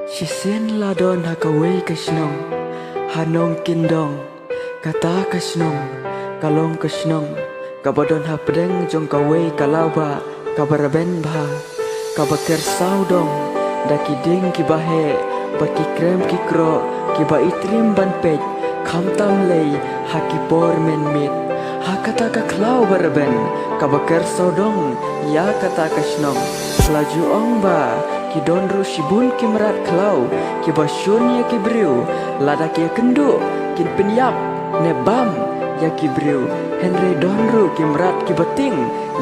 Shisin ladon hakaway kasnong, hanong kindong, kata kasnong, kalong kasnong, kabadon hapdeng jong kaway kalauba, kabaraben bha, kabaker saudong, daki ding kibahe, baki krem kikro, kiba itrim ban pej, kamtam lay, hakipor men mit, hakata ka klau baraben, kabaker saudong, ya kata kasnong, laju ong ba, ki donru shibun ki merat klau ki basyun ya ki briu lada ki kendu kin penyap ne bam ya ki briu henry donru ki merat ki bating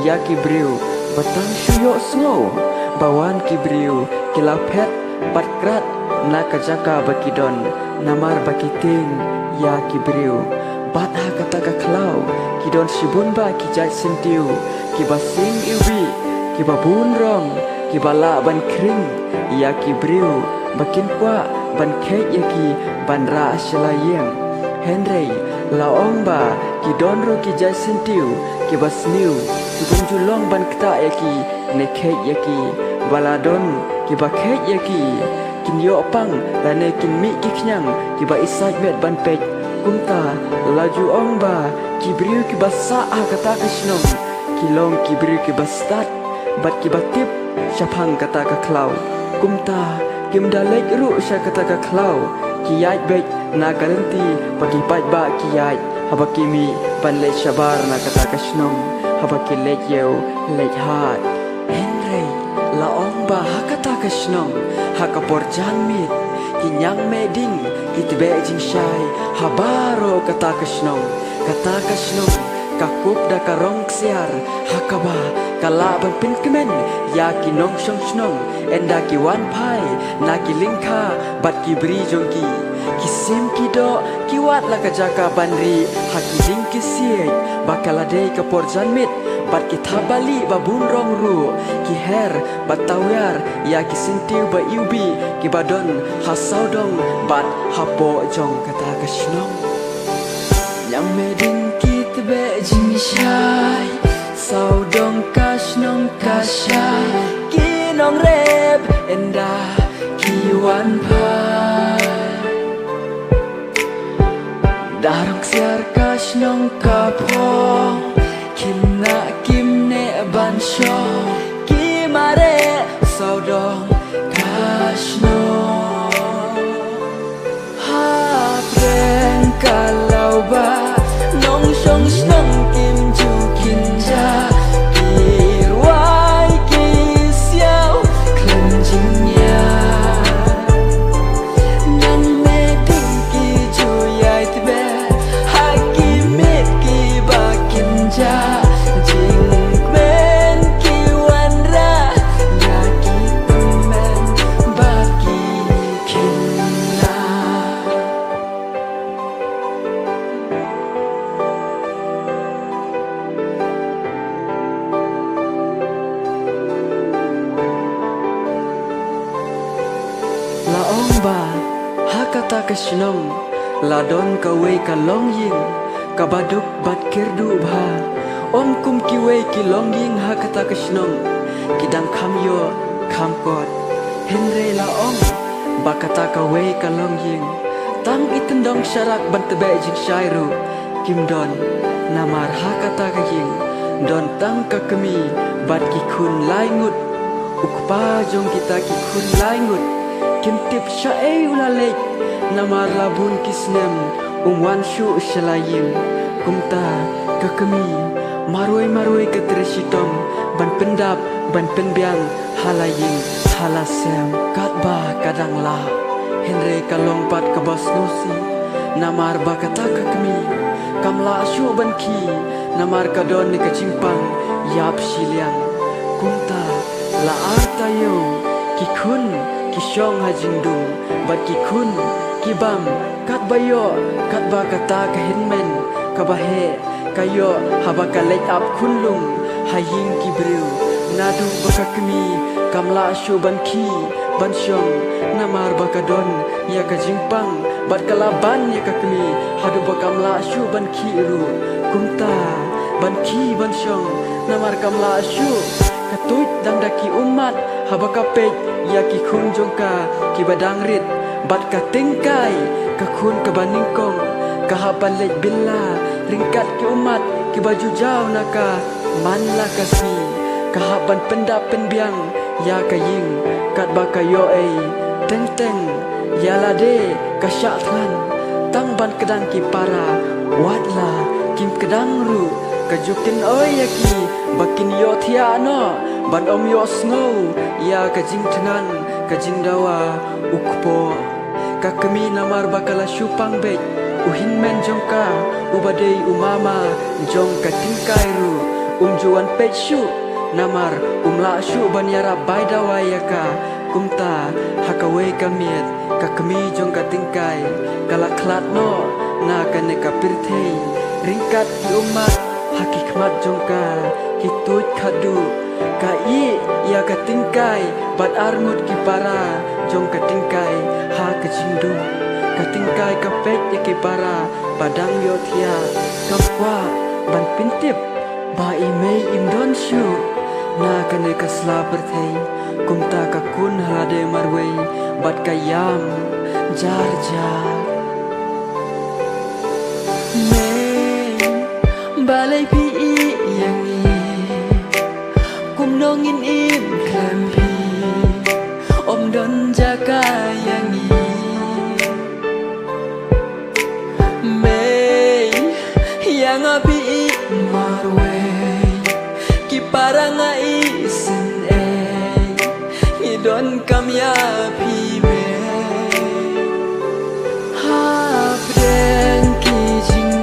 ya ki briu batang syuyo sngo bawan ki briu ki lapet patkrat na kajaka bakidon namar bakiting ya ki briu bat ha kata ka klau ki don shibun ba ki jai sentiu ki basing iwi ki babun rong ki bala ban kring ya ki briu bakin kwa ban kek ya ki ban ra shalayeng henry laong ba ki donru ki jasentiu ki basniu ki bunjulong ban kta ya ki ne kek ya ki baladon ki ba kek ya ki kin yo pang la ne kin mi ki knyang ki ba isaj met ban pek kumta laju ong ba ki briu ki basa kata kasnong ki long ki briu ki bastat bat ki batip syapang kata ka klau kumta kim dalek ru sya kata ka klau kiyai bek na garanti bagi pat ba kiyai habaki mi ban le syabar na kata ka snong habaki le yeu le hat henry laong ba kata ka snong hakapor jan mit kinyang meding kitbe jing syai habaro kata ka snong kakup da karong siar hakaba kala ban pin kemen ya ki nong shong snong enda ki wan pai na ki lingka bat ki bri jongki kisim ki do ki wat la ka jaka banri haki ding ki siej bakala dei ka porjan mit bat ki thabali babun rong ru ki her batawar ya ki sintiu ba yubi ki badon hasaudong bat hapo jong kata ka snong yang meding be jing syai saudong kasnong kasyai kinong rep enda kiwan pai darong siar kasnong kapong kina kimne ban syong kimare saudong kasnong hapreng kalau ba nong shong snong kim chu kin ja kirwai ki xiao klen jing ya nan me ding ki ju yai tbe ha ki met ki ba kin ja jing ben ki wan ra ya ki men ba ki kin na laong ba hakata kasnong ladon kawe kalong ying kabaduk bat kirdu bha om kum kiwe kilong ying hakata kasnong kidang khamyo khamkot henre laong bakata kawe kalong ying tang itendong syarak bantebe jing syairu kimdon namar hakata ka ying don tang kakemi bat ki khun laingut ukpa jong kita ki khun laingut kimtip syae ulalek namar labun kisnem umwan syu shalayim kumta kakemi maroi ketresitom ban pendap ban penbiang halayim halasem katba kadang la henry kalong pat kabas nusi namar bakata kakemi kamla syu ban ki namar kadon ni kacimpang yap siliang kumta la artayo kikun kisyong hajingdung bat kikun kibam kat bayo kat ba kata kahinmen kabahe kayo habaka let up kunlung haying kibriu nadu bakakmi kamla shuban ki bansyong namar bakadon ya kajingpang bat kalaban ya kakmi hadu bakamla shuban ki ru kumta ban ki bansyong namar kamla shu katuit dang daki umat habakapej ya ki khun jongka ki badang rit bat ka tingkai ka khun ka baningkong ka habalej billa ringkat ki umat ki baju jau naka manla kasi ka haban penda penbiang ya ka ying kat baka yo ei teng teng ya lade ka syathan tang ban kedang ki para watla kim kedang ru kajukin oi yaki bakin yo thia no ban om yo snow ya kajing tengan kajing dawa ukpo kakami namar bakala syupang bej uhin men jongka ubadei umama jong katingkai ru juan pej syu namar umla syu banyara bai dawa yaka kumta hakawe kamiet kakami jong katingkai kala klat no na kaneka pirthei ringkat ki umat hakikmat jongka hitut khadu kai ya katingkai bat arngut ki para jong katingkai ha kajindu katingkai kapet ya ki para padang yothia kapwa ban pintip ba imei imdon syu na kane kasla perthei kumta ka kun halade marwei bat kayam jar jar balai pi yang ni kum nongin im klampi om don jaga yang ni mei yang api marwe ki paranga isen i don kam ya pi me ha pren ki jing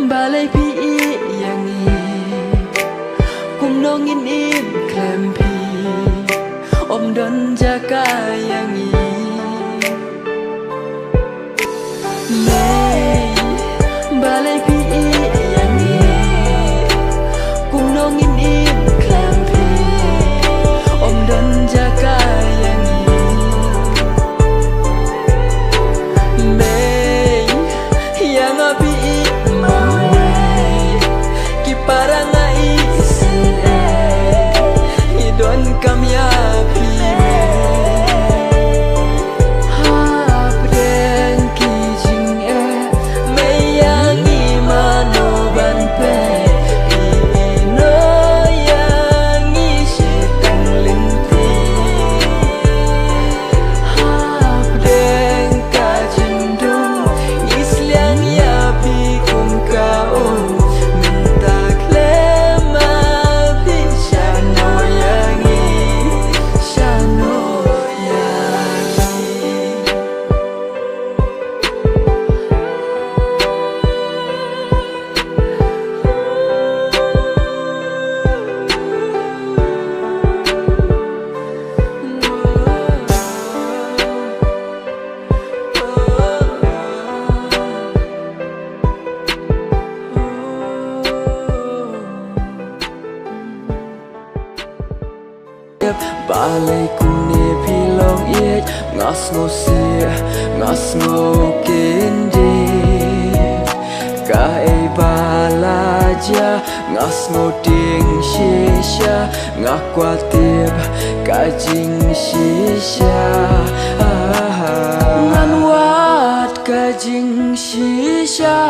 balai pi yang ni kum nongin im klampi om don jaga yang ni balai pi yang ni kum nongin im klampi om don jaga yang ni yang api balai kune pilong iet ngas ngosia ngas ngokende ka ei balaja ngas ngoding shisha ngakwatib ka jing shisha ngan wat ka jing shisha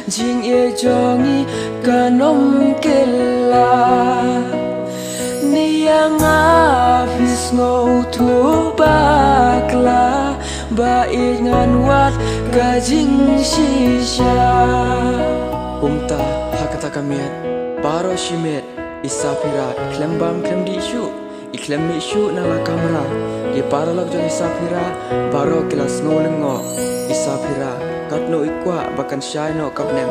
jing e jongi kanom kella yang afis ngau tu bakla bait ngan wat gajing shisha Umta hakata kamiat Baro shimet isafira Klembam klem di isu Iklem isu nala kamera Di paralog jong isafira Baro kelas ngolengo Isafira Katno ikwa bahkan syai no kapnem